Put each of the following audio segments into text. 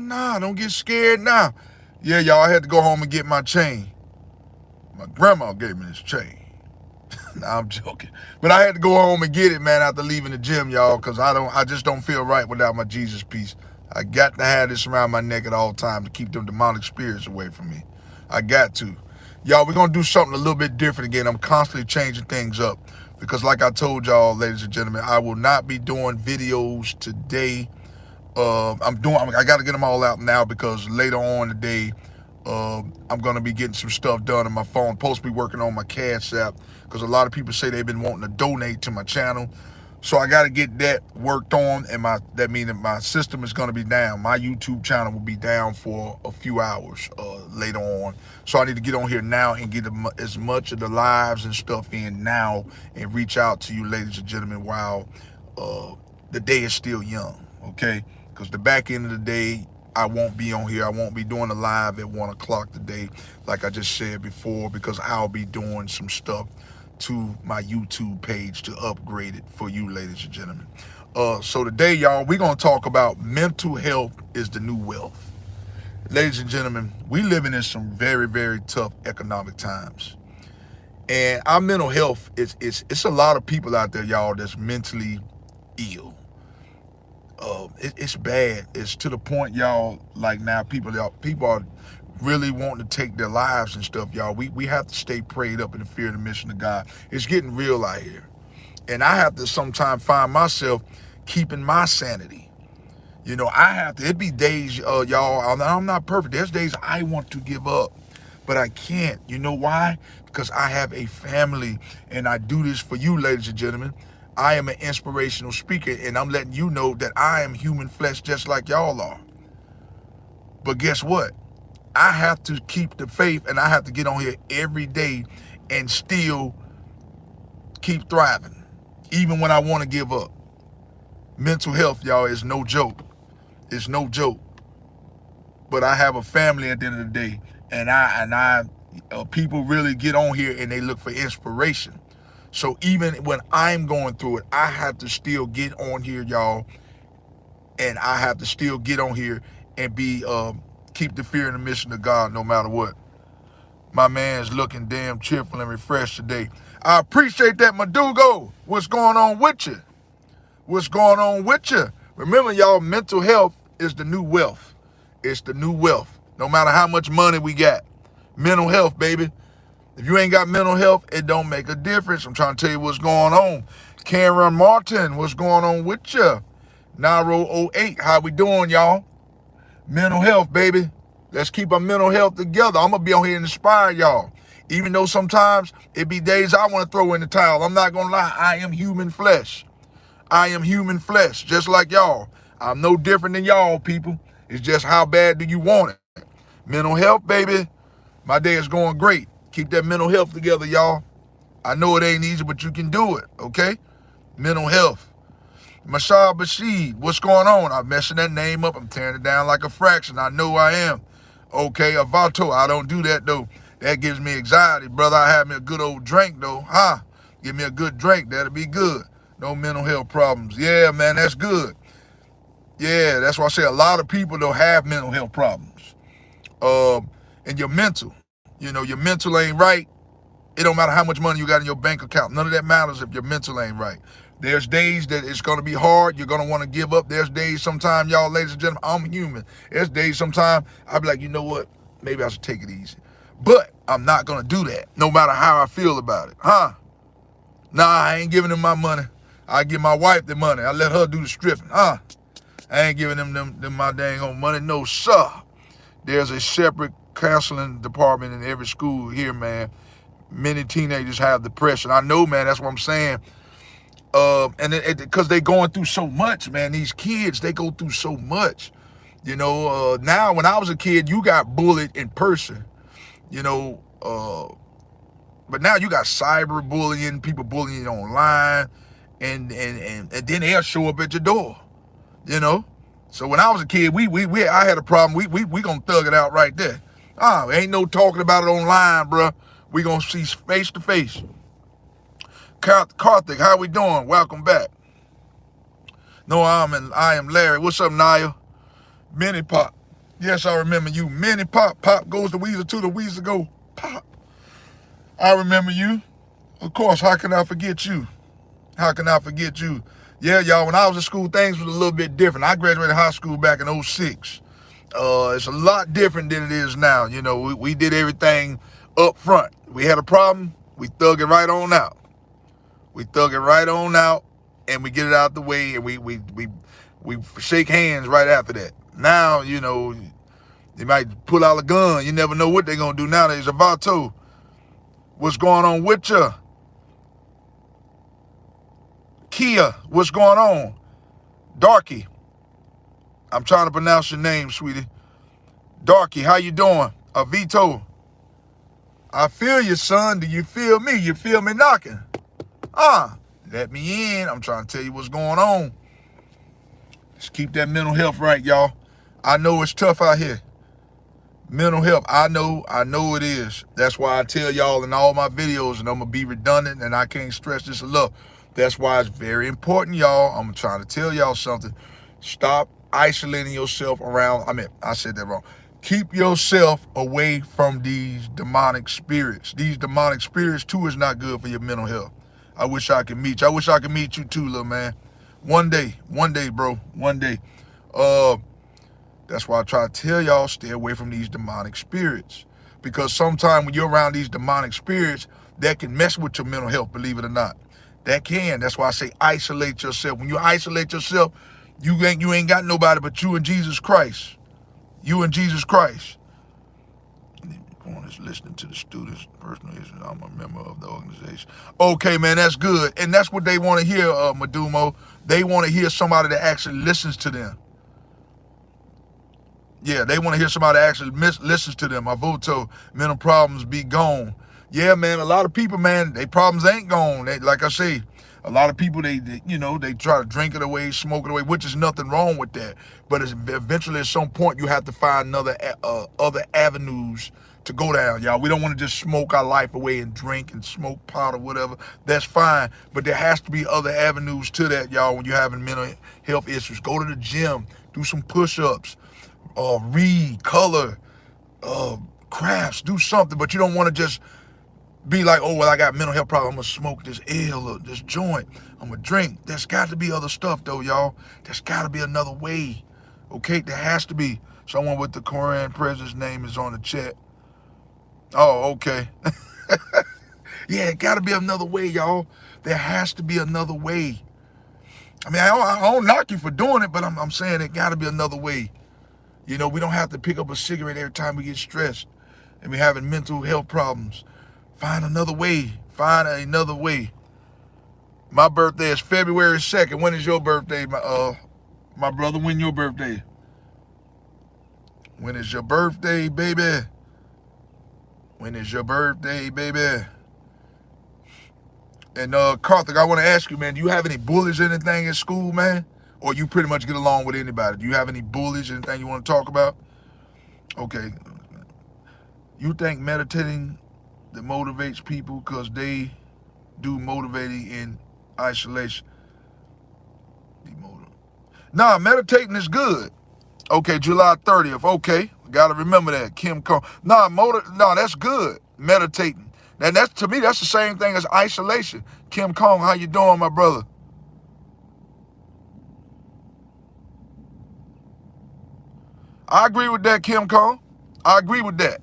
nah, don't get scared now. Yeah, y'all, I had to go home and get my chain. My grandma gave me this chain. Nah, I'm joking. But I had to go home and get it, man, after leaving the gym, y'all, because I just don't feel right without my Jesus piece. I got to have this around my neck at all times to keep them demonic spirits away from me. I got to. Y'all, we're going to do something a little bit different again. I'm constantly changing things up because like I told y'all, ladies and gentlemen, I will not be doing videos today. I got to get them all out now because later on today, I'm going to be getting some stuff done on my phone. Supposed to be working on my Cash App because a lot of people say they've been wanting to donate to my channel. So I got to get that worked on, and that means that my system is going to be down. My YouTube channel will be down for a few hours later on. So I need to get on here now and get as much of the lives and stuff in now and reach out to you, ladies and gentlemen, while the day is still young, okay? Because the back end of the day, I won't be on here. I won't be doing a live at 1 o'clock today, like I just said before, because I'll be doing some stuff to my YouTube page to upgrade it for you, ladies and gentlemen. So today, y'all, we're going to talk about mental health is the new wealth. Ladies and gentlemen, we living in some very, very tough economic times. And our mental health, it's a lot of people out there, y'all, that's mentally ill. It's bad. It's to the point, y'all, like now people are really wanting to take their lives and stuff, y'all. We have to stay prayed up in the fear and the mission of God. It's getting real out here. And I have to sometimes find myself keeping my sanity. You know, I have to, it be days, y'all, I'm not perfect. There's days I want to give up, but I can't. You know why? Because I have a family and I do this for you, ladies and gentlemen. I am an inspirational speaker and I'm letting you know that I am human flesh just like y'all are. But guess what? I have to keep the faith and I have to get on here every day and still keep thriving, even when I want to give up. Mental health, y'all, is no joke. It's no joke. But I have a family at the end of the day, and people really get on here and they look for inspiration. So even when I'm going through it, I have to still get on here, y'all, and I have to still get on here and be keep the fear and the mission of God no matter what. My man's looking damn cheerful and refreshed today. I appreciate that, Madugo. What's going on with you? What's going on with you? Remember, y'all, mental health is the new wealth. It's the new wealth. No matter how much money we got. Mental health, baby. If you ain't got mental health, it don't make a difference. I'm trying to tell you what's going on. Karen Martin, what's going on with you? Naro08, how we doing, y'all? Mental health, baby. Let's keep our mental health together. I'm going to be on here and inspire y'all. Even though sometimes it be days I want to throw in the towel. I'm not going to lie. I am human flesh. I am human flesh, just like y'all. I'm no different than y'all, people. It's just how bad do you want it? Mental health, baby. My day is going great. Keep that mental health together, y'all. I know it ain't easy, but you can do it, okay? Mental health. Mashal Bashid, what's going on? I'm messing that name up. I'm tearing it down like a fraction. I know I am. Okay, Avato, I don't do that, though. That gives me anxiety, brother. I have me a good old drink, though. Huh? Give me a good drink. That'll be good. No mental health problems. Yeah, man, that's good. Yeah, that's why I say a lot of people don't have mental health problems. And your mental, your mental ain't right. It don't matter how much money you got in your bank account. None of that matters if your mental ain't right. There's days that it's going to be hard. You're going to want to give up. There's days sometimes, y'all, ladies and gentlemen, I'm human. There's days sometimes I'll be like, you know what? Maybe I should take it easy. But I'm not going to do that, no matter how I feel about it. Huh? Nah, I ain't giving them my money. I give my wife the money. I let her do the stripping. Huh? I ain't giving them my dang old money. No, sir. There's a separate counseling department in every school here, man. Many teenagers have depression. I know, man. That's what I'm saying. And because they going through so much, man. These kids, they go through so much. Now when I was a kid, you got bullied in person. But now you got cyber bullying, people bullying you online, and then they'll show up at your door. So when I was a kid, I had a problem. We gonna thug it out right there. Ain't no talking about it online, bruh. We gonna see face to face. Karthik, how we doing? Welcome back. No, I am Larry. What's up, Naya? Mini Pop. Yes, I remember you. Minnie Pop. Pop goes to Weezer to the Weezer go Pop. I remember you. Of course, how can I forget you? How can I forget you? Yeah, y'all, when I was in school, things was a little bit different. I graduated high school back in '06. It's a lot different than it is now. You know, we did everything up front. We had a problem, we thug it right on out. We thug it right on out, and we get it out the way, and we shake hands right after that. Now, you know, they might pull out a gun. You never know what they're gonna do nowadays. Avato, what's going on with you? Kia, what's going on? Darky, I'm trying to pronounce your name, sweetie. Darky, how you doing? Avito, I feel you, son. Do you feel me? You feel me knocking? Let me in. I'm trying to tell you what's going on. Just keep that mental health right, y'all. I know it's tough out here. Mental health, I know it is. That's why I tell y'all in all my videos, and I'm going to be redundant, and I can't stress this enough. That's why it's very important, y'all. I'm trying to tell y'all something. Stop isolating yourself around. I said that wrong. Keep yourself away from these demonic spirits. These demonic spirits, too, is not good for your mental health. I wish I could meet you. I wish I could meet you, too, little man. One day, bro. One day. That's why I try to tell y'all, stay away from these demonic spirits. Because sometimes when you're around these demonic spirits, that can mess with your mental health, believe it or not. That can. That's why I say isolate yourself. When you isolate yourself, you ain't got nobody but you and Jesus Christ. You and Jesus Christ. Is listening to the students. Personally, I'm a member of the organization. Okay, man, that's good. And that's what they want to hear, Madumo. They want to hear somebody that actually listens to them. Yeah, they want to hear somebody that actually listens to them. Avoto, mental problems be gone. Yeah, man, a lot of people, man, their problems ain't gone. Like I say, a lot of people, they try to drink it away, smoke it away, which is nothing wrong with that. But eventually at some point, you have to find other avenues to go down, y'all. We don't want to just smoke our life away and drink and smoke pot or whatever. That's fine. But there has to be other avenues to that, y'all, when you're having mental health issues. Go to the gym, do some push-ups, read, color, crafts, do something. But you don't want to just be like, oh, well, I got mental health problem. I'm going to smoke this L or this joint. I'm going to drink. There's got to be other stuff, though, y'all. There's got to be another way. Okay? There has to be. Someone with the Korean president's name is on the chat. Oh, okay. Yeah, it got to be another way, y'all. There has to be another way. I mean, I don't knock you for doing it, but I'm saying it got to be another way. You know, we don't have to pick up a cigarette every time we get stressed and we're having mental health problems. Find another way. Find another way. My birthday is February 2nd. When is your birthday, my brother? When your birthday? When is your birthday, baby? When is your birthday, baby? And Karthik, I want to ask you, man, do you have any bullies or anything at school, man? Or you pretty much get along with anybody? Do you have any bullies, anything you want to talk about? Okay. You think meditating that motivates people because they do motivating in isolation? Nah, meditating is good. Okay, July 30th. Okay, got to remember that. Kim Kong. Nah, that's good. Meditating. And that's, to me, that's the same thing as isolation. Kim Kong, how you doing, my brother? I agree with that, Kim Kong. I agree with that.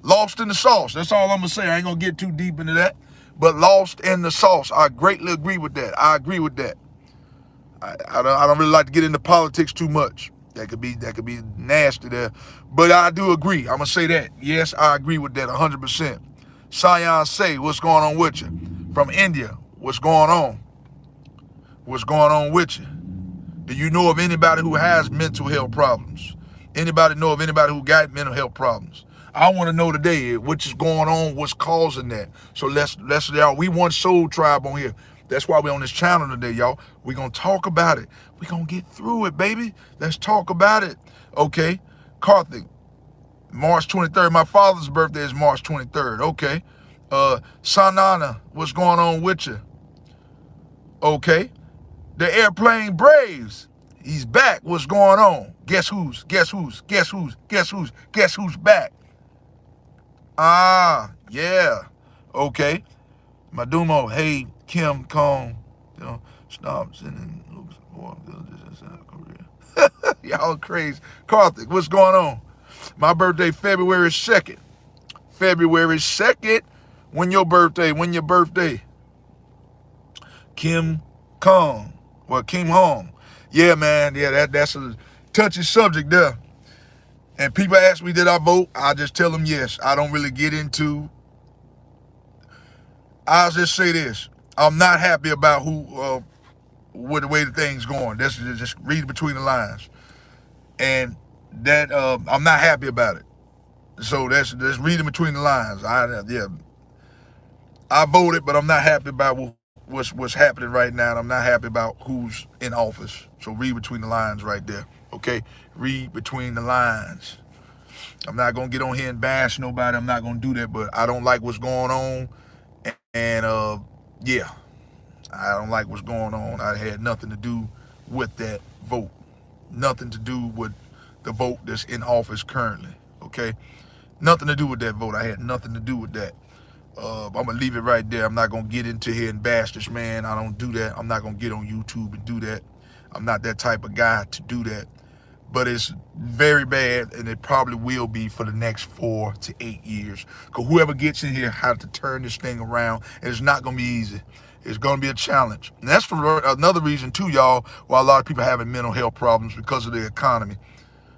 Lost in the sauce. That's all I'm going to say. I ain't going to get too deep into that. But lost in the sauce. I greatly agree with that. I agree with that. I don't really like to get into politics too much. That could be nasty there. But I do agree. I'm going to say that. Yes, I agree with that 100%. Sayan Say, what's going on with you? From India, what's going on? What's going on with you? Do you know of anybody who has mental health problems? Anybody know of anybody who got mental health problems? I want to know today what is going on, what's causing that. So let's y'all. We one soul tribe on here. That's why we're on this channel today, y'all. We're going to talk about it. We're going to get through it, baby. Let's talk about it. Okay. Karthik, March 23rd. My father's birthday is March 23rd. Okay. Sanana, what's going on with you? Okay. The Airplane Braves, he's back. What's going on? Guess who's back? Ah, yeah. Okay. Madumo, hey, Kim Kong, stop sending Lucas more villages in Korea. Y'all crazy. Karthik, what's going on? My birthday, February 2nd. February 2nd. When your birthday? Kim Kong. Well, Kim Hong. Yeah, man. Yeah, that's a touchy subject there. And people ask me, did I vote? I just tell them yes. I don't really get into. I'll just say this. I'm not happy about with the way the thing's going. That's just read between the lines. And that I'm not happy about it. So that's reading between the lines. I voted, but I'm not happy about what's happening right now. And I'm not happy about who's in office. So read between the lines right there. Okay? Read between the lines. I'm not gonna get on here and bash nobody. I'm not gonna do that, but I don't like what's going on. And yeah, I don't like what's going on. I had nothing to do with that vote. Nothing to do with the vote that's in office currently. Okay? Nothing to do with that vote. I had nothing to do with that. I'm gonna leave it right there. I'm not gonna get into here and bash this man. I don't do that. I'm not gonna get on YouTube and do that. I'm not that type of guy to do that. But it's very bad, and it probably will be for the next 4 to 8 years. Because whoever gets in here has to turn this thing around, and it's not going to be easy. It's going to be a challenge. And that's for another reason, too, y'all, why a lot of people are having mental health problems because of the economy.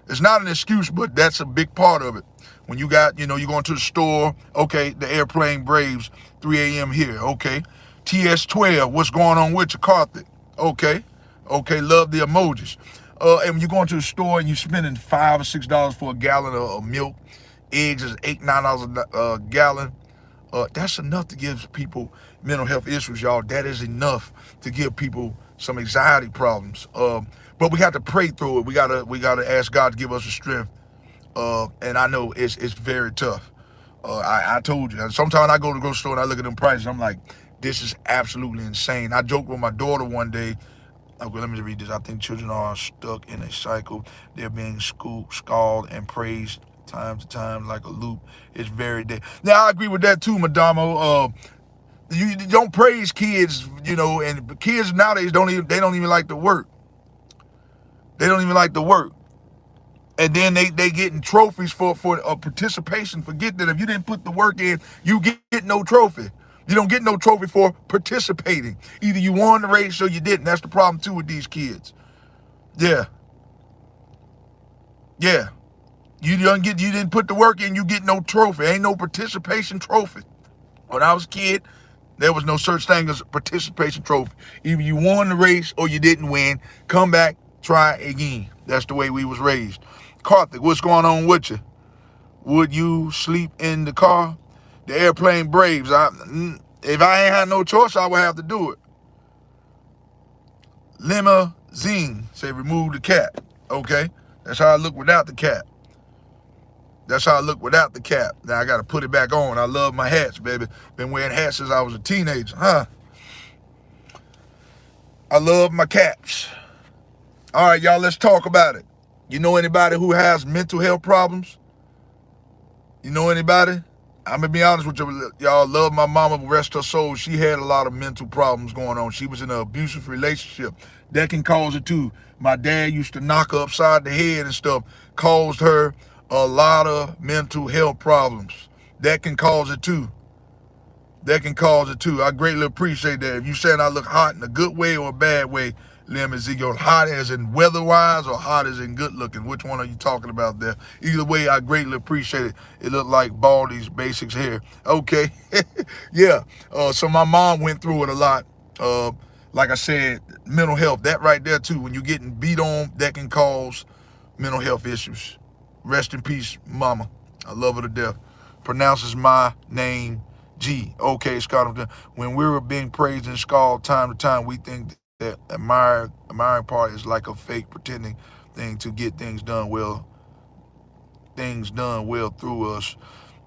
It's not an excuse, but that's a big part of it. When you got, you're going to the store, okay, the Airplane Braves, 3 a.m. here, okay. TS12, what's going on with your Karthik? Okay, love the emojis. And when you're going to the store and you're spending $5 or $6 for a gallon of milk, eggs is $8, $9 a gallon. That's enough to give people mental health issues, y'all. That is enough to give people some anxiety problems. But we have to pray through it. We gotta ask God to give us the strength. And I know it's very tough. I told you. Sometimes I go to the grocery store and I look at them prices. I'm like, this is absolutely insane. I joked with my daughter one day. Okay, let me read this. I think children are stuck in a cycle. They're being scalded and praised time to time like a loop. It's very dead. Now, I agree with that too, Madamo. You don't praise kids, and kids nowadays don't even like to work. They don't even like to work. And then they getting trophies for participation. Forget that if you didn't put the work in, you get no trophy. You don't get no trophy for participating. Either you won the race or you didn't. That's the problem too with these kids. Yeah. You didn't put the work in, you get no trophy. Ain't no participation trophy. When I was a kid, there was no such thing as a participation trophy. Either you won the race or you didn't win. Come back, try again. That's the way we was raised. Karthik, what's going on with you? Would you sleep in the car? The Airplane Braves. If I ain't had no choice, I would have to do it. Limousine say remove the cap. Okay, that's how I look without the cap. Now I got to put it back on. I love my hats, baby. Been wearing hats since I was a teenager, huh? I love my caps. All right, y'all, let's talk about it. You know anybody who has mental health problems? You know anybody? I'm gonna be honest with you, y'all. Love my mama, rest her soul. She had a lot of mental problems going on. She was in an abusive relationship. That can cause it too. My dad used to knock her upside the head and stuff. Caused her a lot of mental health problems. That can cause it too. I greatly appreciate that. If you saying I look hot in a good way or a bad way, Lim Ezekiel, hot as in weather-wise or hot as in good-looking? Which one are you talking about there? Either way, I greatly appreciate it. It looked like Baldy's Basics hair. Okay, yeah. So my mom went through it a lot. Like I said, mental health, that right there too. When you're getting beat on, that can cause mental health issues. Rest in peace, mama. I love her to death. Pronounces my name G. Okay, Scott. When we were being praised and scalded time to time, we think that admiring part is like a fake pretending thing to get things done well through us.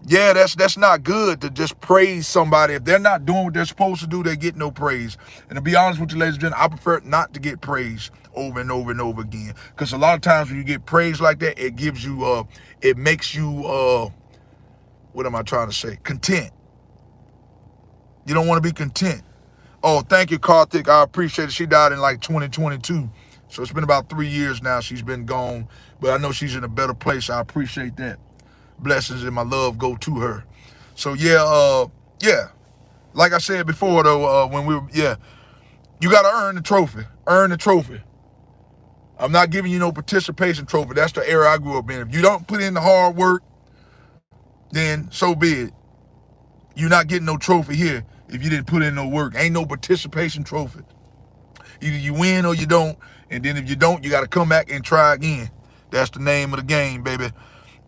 Yeah, that's not good to just praise somebody. If they're not doing what they're supposed to do, they get no praise. And to be honest with you, ladies and gentlemen, I prefer not to get praised over and over and over again. Because a lot of times when you get praised like that, it gives you, it makes you, what am I trying to say? Content. You don't want to be content. Oh, thank you, Karthik. I appreciate it. She died in like 2022. So it's been about 3 years now she's been gone. But I know she's in a better place. I appreciate that. Blessings and my love go to her. So yeah. Like I said before though, when we were, you gotta earn the trophy. Earn the trophy. I'm not giving you no participation trophy. That's the era I grew up in. If you don't put in the hard work, then so be it. You're not getting no trophy here if you didn't put in no work. Ain't no participation trophy. Either you win or you don't. And then if you don't, you got to come back and try again. That's the name of the game, baby.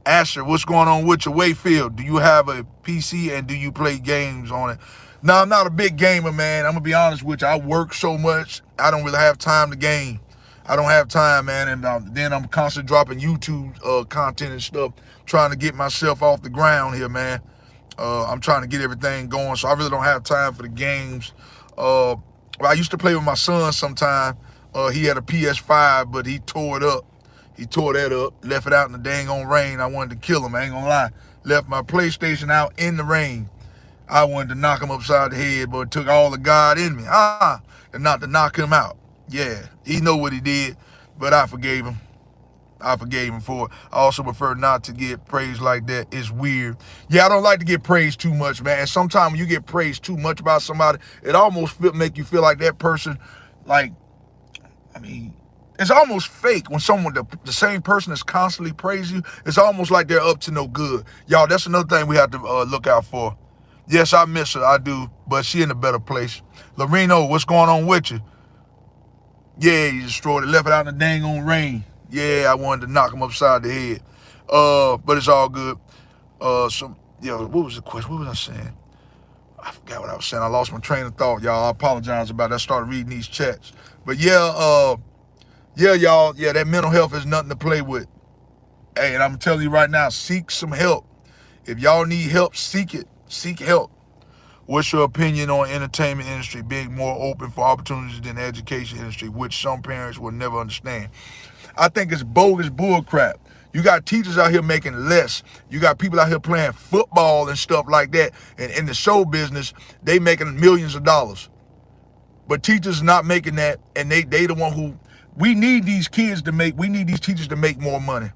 Asher, what's going on with your Wayfield? Do you have a PC and do you play games on it? No, I'm not a big gamer, man. I'm going to be honest with you. I work so much, I don't really have time to game. I don't have time, man. And then I'm constantly dropping YouTube content and stuff, trying to get myself off the ground here, man. I'm trying to get everything going, so I really don't have time for the games. I used to play with my son sometime. He had a PS5, but he tore it up. He tore that up, left it out in the dang on rain. I wanted to kill him, I ain't gonna lie. Left my PlayStation out in the rain. I wanted to knock him upside the head, but it took all the God in me, and not to knock him out. Yeah, he know what he did, but I forgave him. I forgave him for it. I also prefer not to get praised like that. It's weird. Yeah, I don't like to get praised too much, man. And sometimes when you get praised too much about somebody, it almost make you feel like that person, like, I mean, it's almost fake when someone, the same person is constantly praising you. It's almost like they're up to no good. Y'all, that's another thing we have to look out for. Yes, I miss her. I do. But she in a better place. Loreno, what's going on with you? Yeah, you destroyed it. Left it out in the dang on rain. Yeah, I wanted to knock him upside the head. But it's all good. What was the question? What was I saying? I forgot what I was saying. I lost my train of thought, y'all. I apologize about that. I started reading these chats. But yeah, y'all. Yeah, that mental health is nothing to play with. Hey, and I'm telling you right now, seek some help. If y'all need help, seek it. Seek help. What's your opinion on entertainment industry being more open for opportunities than the education industry, which some parents will never understand? I think it's bogus bull crap. You got teachers out here making less. You got people out here playing football and stuff like that. And in the show business, they making millions of dollars. But teachers not making that, and they the one who, we need these teachers to make more money.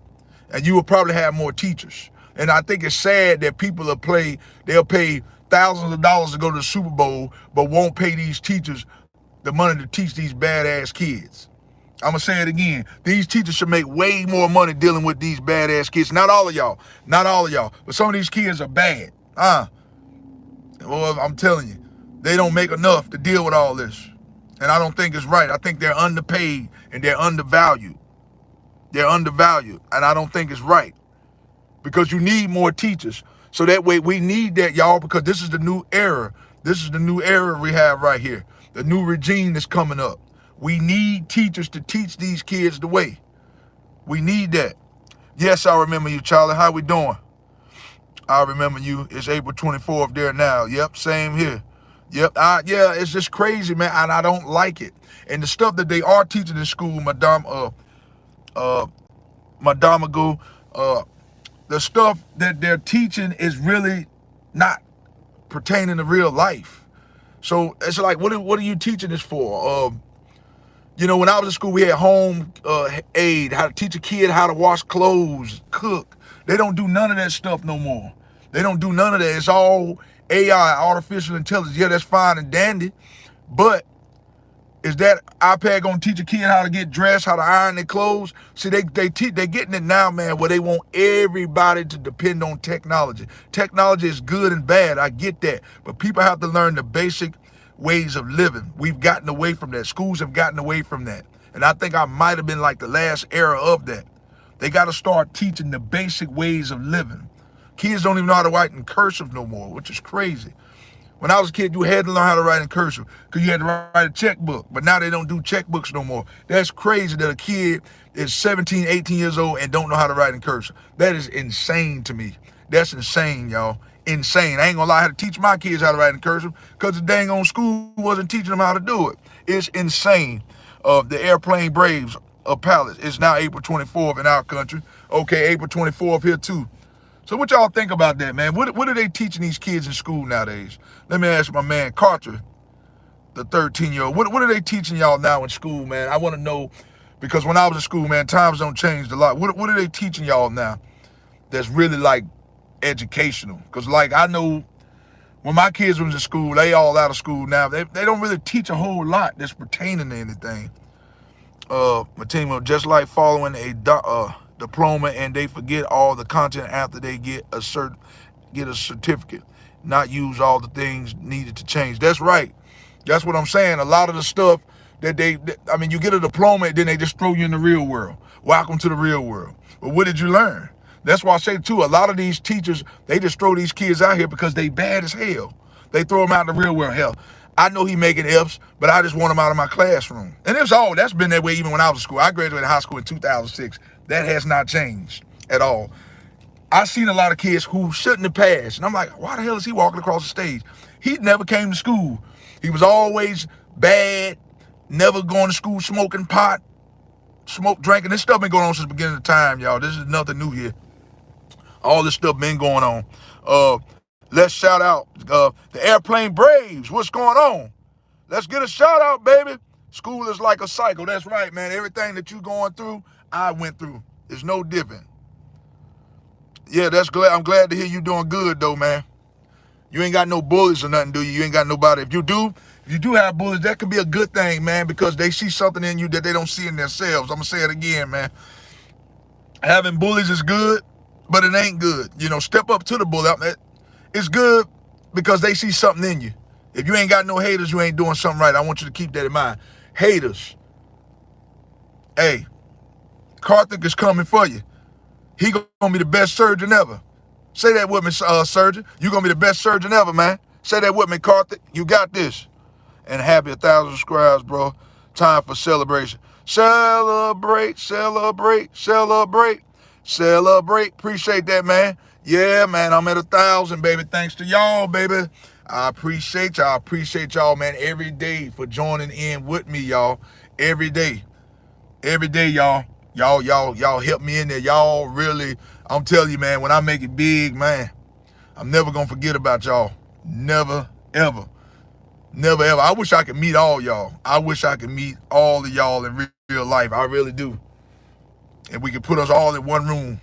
And you will probably have more teachers. And I think it's sad that people they'll pay thousands of dollars to go to the Super Bowl, but won't pay these teachers the money to teach these badass kids. I'm going to say it again. These teachers should make way more money dealing with these badass kids. Not all of y'all. But some of these kids are bad. Well, I'm telling you, they don't make enough to deal with all this. And I don't think it's right. I think they're underpaid and they're undervalued. They're undervalued. And I don't think it's right. Because you need more teachers. So that way we need that, y'all, because this is the new era. This is the new era we have right here. The new regime that's coming up. We need teachers to teach these kids the way. We need that. Yes, I remember you, Charlie. How we doing? I remember you. It's April 24th there now. Yep, same here. Yep. Yeah, it's just crazy, man, and I don't like it. And the stuff that they are teaching in school, Madame Go, the stuff that they're teaching is really not pertaining to real life. So it's like, what are you teaching this for? When I was in school, we had home aid, how to teach a kid how to wash clothes, cook. They don't do none of that stuff no more. They don't do none of that. It's all AI, artificial intelligence. Yeah, that's fine and dandy. But is that iPad gonna teach a kid how to get dressed, how to iron their clothes? See, they getting it now, man, where they want everybody to depend on technology. Technology is good and bad. I get that. But people have to learn the basic ways of living. We've gotten away from that. Schools have gotten away from that. And I think I might have been like the last era of that. They got to start teaching the basic ways of living. Kids don't even know how to write in cursive no more, which is crazy. When I was a kid, you had to learn how to write in cursive because you had to write a checkbook. But now they don't do checkbooks no more. That's crazy that a kid is 17, 18 years old and don't know how to write in cursive. That is insane to me. That's insane, y'all. Insane. I ain't gonna lie, I had to teach my kids how to write in cursive because the dang on school wasn't teaching them how to do it. It's insane. The Airplane Braves of Palace is now April 24th in our country. Okay, April 24th here too. So what y'all think about that, man? What are they teaching these kids in school nowadays? Let me ask my man Carter, the 13-year-old. What are they teaching y'all now in school, man? I want to know, because when I was in school, man, times don't change a lot. What are they teaching y'all now that's really like educational? Because like I know when my kids was in school, they all out of school now. They don't really teach a whole lot that's pertaining to anything. My team was just like following a diploma, and they forget all the content after they get a certificate, not use all the things needed to change. That's right. That's what I'm saying. A lot of the stuff that I mean, you get a diploma and then they just throw you in the real world. Welcome to the real world. But what did you learn? That's why I say too, a lot of these teachers, they just throw these kids out here because they bad as hell. They throw them out in the real world. Hell, I know he making F's, but I just want him out of my classroom. And that's been that way even when I was in school. I graduated high school in 2006. That has not changed at all. I've seen a lot of kids who shouldn't have passed. And I'm like, why the hell is he walking across the stage? He never came to school. He was always bad, never going to school, smoking pot, drinking. This stuff been going on since the beginning of time, y'all. This is nothing new here. All this stuff been going on. Let's shout out the Airplane Braves. What's going on? Let's get a shout out, baby. School is like a cycle. That's right, man. Everything that you going through, I went through. It's no different. Yeah, I'm glad to hear you doing good, though, man. You ain't got no bullies or nothing, do you? You ain't got nobody. If you do have bullies, that could be a good thing, man, because they see something in you that they don't see in themselves. I'm going to say it again, man. Having bullies is good, but it ain't good. You know, step up to the bully. It's good because they see something in you. If you ain't got no haters, you ain't doing something right. I want you to keep that in mind. Haters. Hey, Karthik is coming for you. He gonna be the best surgeon ever. Say that with me, surgeon. You gonna be the best surgeon ever, man. Say that with me, Karthik. You got this. And happy 1,000 subscribers, bro. Time for celebration. Celebrate, celebrate, celebrate, celebrate. Appreciate that, man. Yeah, man, I'm at 1,000, baby. Thanks to y'all, baby. I appreciate y'all. I appreciate y'all, man, every day for joining in with me, y'all. Every day. Every day, y'all. Y'all help me in there. Y'all really, I'm telling you, man, when I make it big, man, I'm never going to forget about y'all. Never, ever. Never, ever. I wish I could meet all y'all. I wish I could meet all of y'all in real life. I really do. And we could put us all in one room.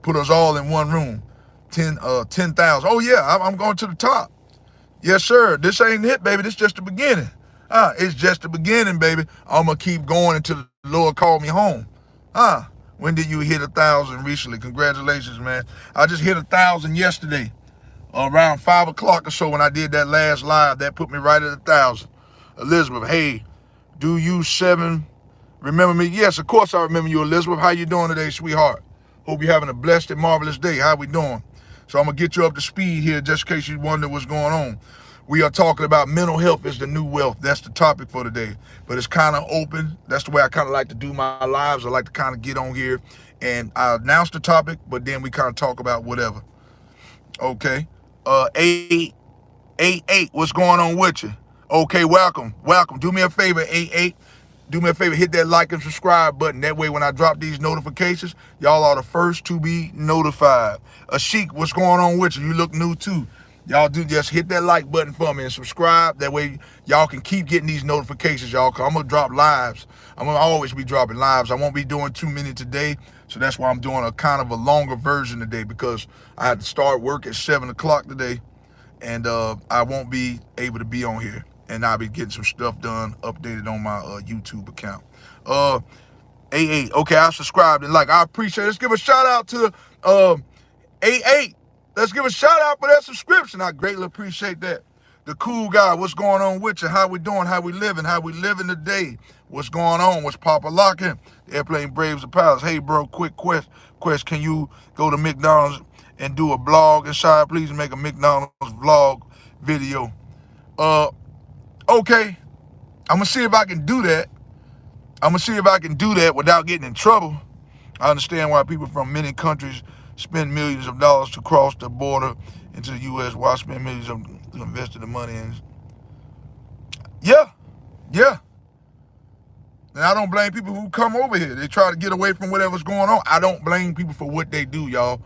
Put us all in one room. 10,000. Oh, yeah, I'm going to the top. Yes, sir. This ain't it, baby. This just the beginning. It's just the beginning, baby. I'm going to keep going until the Lord call me home. When did you hit 1,000 recently? Congratulations, man. I just hit 1,000 yesterday. Around 5 o'clock or so when I did that last live. That put me right at 1,000. Elizabeth, hey, do you remember me? Yes, of course I remember you, Elizabeth. How you doing today, sweetheart? Hope you're having a blessed and marvelous day. How we doing? So I'm going to get you up to speed here just in case you wonder what's going on. We are talking about mental health is the new wealth. That's the topic for today. But it's kind of open. That's the way I kind of like to do my lives. I like to kind of get on here and I announce the topic, but then we kind of talk about whatever. Okay. 888, what's going on with you? Okay, welcome. Do me a favor, 88. Do me a favor, hit that like and subscribe button. That way when I drop these notifications, y'all are the first to be notified. Ashik, what's going on with you? You look new too. Y'all do just hit that like button for me and subscribe. That way y'all can keep getting these notifications, y'all, because I'm going to drop lives. I'm going to always be dropping lives. I won't be doing too many today. So that's why I'm doing a kind of a longer version today, because I had to start work at 7 o'clock today. And I won't be able to be on here. And I'll be getting some stuff done, updated on my YouTube account. 88, okay, I subscribed and like. I appreciate it. Let's give a shout out to 88. Let's give a shout out for that subscription. I greatly appreciate that. The cool guy, what's going on with you? How we doing? How we living today? What's going on? What's Papa locking? The Airplane Braves of Palace. Hey, bro, quick quest. Can you go to McDonald's and do a blog inside? Please make a McDonald's vlog video. Okay. I'm going to see if I can do that. Without getting in trouble. I understand why people from many countries spend millions of dollars to cross the border into the U.S. Why spend millions of to invest in the money? And yeah, yeah. And I don't blame people who come over here. They try to get away from whatever's going on. I don't blame people for what they do, y'all.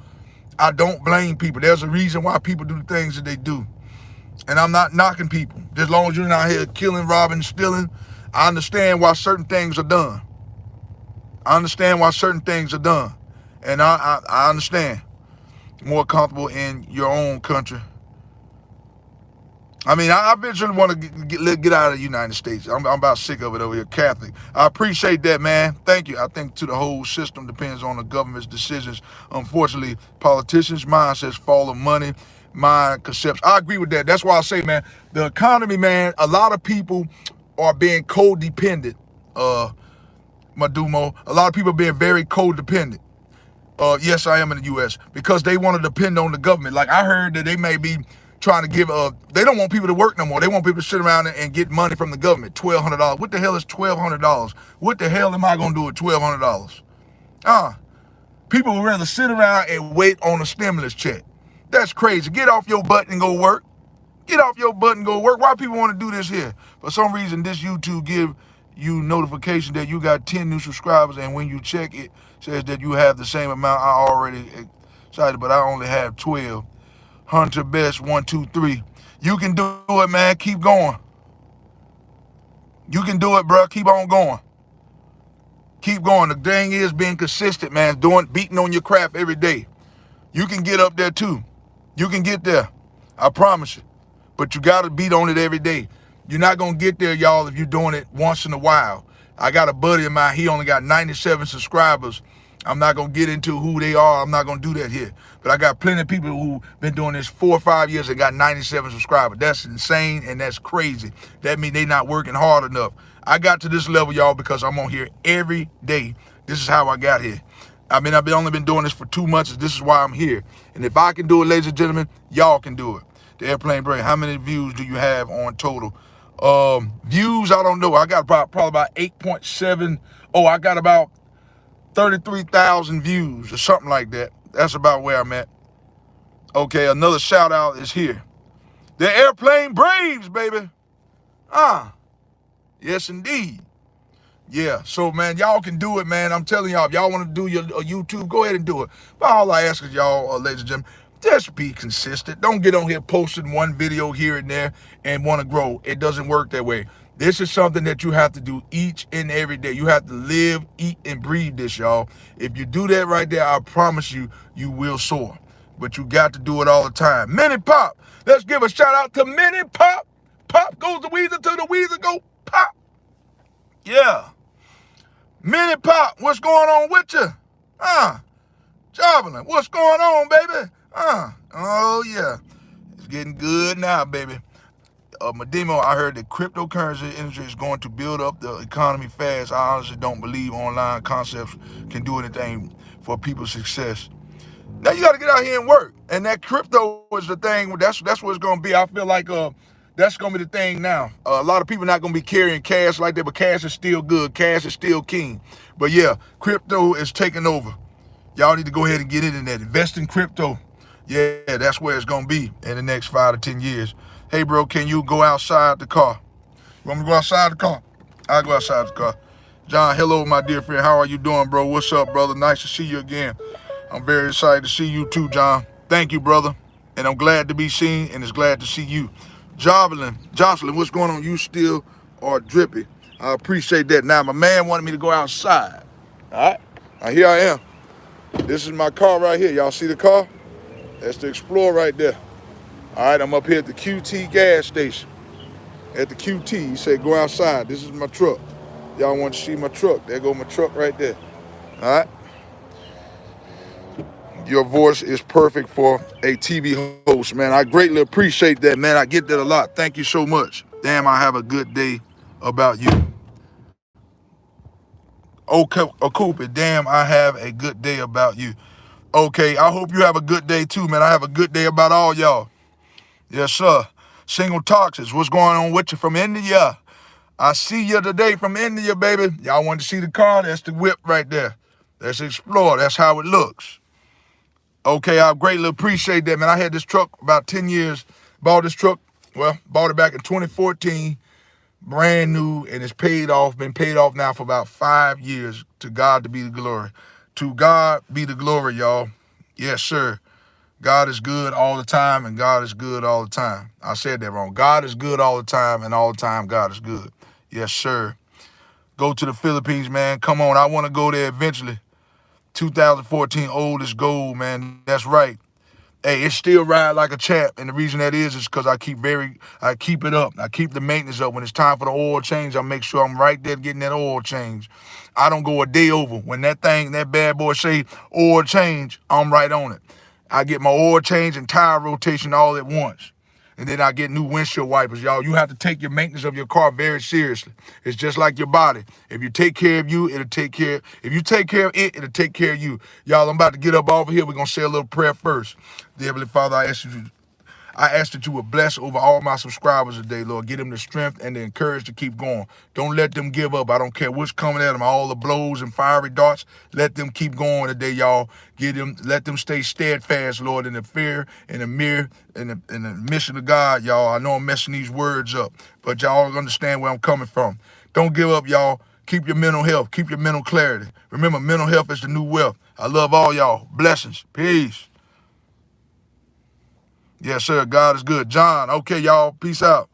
I don't blame people. There's a reason why people do the things that they do. And I'm not knocking people. Just as long as you're not here killing, robbing, stealing, I understand why certain things are done. I understand why certain things are done. And I understand. More comfortable in your own country. I mean, I eventually want to get out of the United States. I'm about sick of it over here, Catholic. I appreciate that, man. Thank you. I think to the whole system depends on the government's decisions. Unfortunately, politicians' mindsets follow money, mind concepts. I agree with that. That's why I say, man, the economy, man, a lot of people are being codependent. Madumo, a lot of people are being very codependent. Yes, I am in the U.S. because they want to depend on the government. Like I heard that they may be trying to give they don't want people to work no more. They want people to sit around and get money from the government. $1,200. What the hell is $1,200? What the hell am I gonna do with $1,200? People would rather sit around and wait on a stimulus check. That's crazy. Get off your butt and go work. Get off your butt and go work. Why people want to do this here? For some reason, this YouTube give you notification that you got 10 new subscribers, and when you check it, says that you have the same amount. I already excited, but I only have 12. Hunter Best 123. You can do it, man. Keep going. You can do it, bro. Keep on going. Keep going. The thing is being consistent, man. Beating on your craft every day. You can get up there too. You can get there. I promise you. But you got to beat on it every day. You're not going to get there, y'all, if you're doing it once in a while. I got a buddy of mine. He only got 97 subscribers. I'm not going to get into who they are. I'm not going to do that here. But I got plenty of people who've been doing this 4 or 5 years and got 97 subscribers. That's insane and that's crazy. That means they not working hard enough. I got to this level, y'all, because I'm on here every day. This is how I got here. I mean, I've only been doing this for 2 months. This is why I'm here. And if I can do it, ladies and gentlemen, y'all can do it. The Airplane Brain, how many views do you have on total? Views, I don't know. I got probably about 8.7. Oh, I got about 33,000 views or something like that. That's about where I'm at. Okay, another shout out is here. The Airplane Braves, baby. Yes, indeed. Yeah, so, man, y'all can do it, man. I'm telling y'all, if y'all want to do your YouTube, go ahead and do it. But all I ask is y'all, ladies and gentlemen, just be consistent. Don't get on here posting one video here and there and want to grow. It doesn't work that way. This is something that you have to do each and every day. You have to live, eat, and breathe this, y'all. If you do that right there, I promise you, you will soar. But you got to do it all the time. Mini Pop. Let's give a shout out to Mini Pop. Pop goes the Weezer to the Weezer go pop. Yeah. Mini Pop, what's going on with you? Javelin, what's going on, baby? Oh yeah. It's getting good now, baby. Madimo, I heard the cryptocurrency industry is going to build up the economy fast. I honestly don't believe online concepts can do anything for people's success. Now you got to get out here and work. And that crypto is the thing. That's what it's going to be. I feel like that's going to be the thing now. A lot of people not going to be carrying cash like that, but cash is still good. Cash is still king. But yeah, crypto is taking over. Y'all need to go ahead and get in that. Invest in crypto. Yeah, that's where it's going to be in the next 5 to 10 years. Hey, bro, can you go outside the car? You want me to go outside the car? I'll go outside the car. John, hello, my dear friend. How are you doing, bro? What's up, brother? Nice to see you again. I'm very excited to see you too, John. Thank you, brother. And I'm glad to be seen, and it's glad to see you. Jocelyn, what's going on? You still are drippy. I appreciate that. Now, my man wanted me to go outside. All right? Now, here I am. This is my car right here. Y'all see the car? That's the Explorer right there. All right, I'm up here at the QT gas station. At the QT, he said, go outside. This is my truck. Y'all want to see my truck? There go my truck right there. All right? Your voice is perfect for a TV host, man. I greatly appreciate that, man. I get that a lot. Thank you so much. Damn, I have a good day about you. Okay, Cooper, damn, I have a good day about you. Okay, I hope you have a good day too, man. I have a good day about all y'all. Yes, sir. Single Toxins, what's going on with you from India? I see you today from India, baby. Y'all want to see the car? That's the whip right there. Let's explore. That's how it looks. Okay, I greatly appreciate that, man. I had this truck about 10 years. Bought this truck, well, bought it back in 2014. Brand new, and it's paid off. Been paid off now for about 5 years. To God to be the glory. To God be the glory, y'all. Yes, sir. God is good all the time, and God is good all the time. I said that wrong. God is good all the time, and all the time God is good. Yes, sir. Go to the Philippines, man. Come on. I want to go there eventually. 2014 old is gold, man. That's right. Hey, it still ride like a champ, and the reason that is because I keep it up. I keep the maintenance up. When it's time for the oil change, I make sure I'm right there getting that oil change. I don't go a day over. When that bad boy say oil change, I'm right on it. I get my oil change and tire rotation all at once. And then I get new windshield wipers. Y'all, you have to take your maintenance of your car very seriously. It's just like your body. If you take care of you, if you take care of it, it'll take care of you. Y'all, I'm about to get up over here. We're going to say a little prayer first. Dear Heavenly Father, I ask that you would bless over all my subscribers today, Lord. Give them the strength and the encourage to keep going. Don't let them give up. I don't care what's coming at them, all the blows and fiery darts. Let them keep going today, y'all. Let them stay steadfast, Lord, in the fear, in the mirror, in the mission of God, y'all. I know I'm messing these words up, but y'all understand where I'm coming from. Don't give up, y'all. Keep your mental health. Keep your mental clarity. Remember, mental health is the new wealth. I love all y'all. Blessings. Peace. Yes, sir. God is good. John, okay, y'all. Peace out.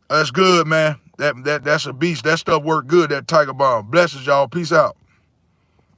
That's good, man. That's a beast. That stuff worked good, that Tiger Bomb. Blessings, y'all. Peace out.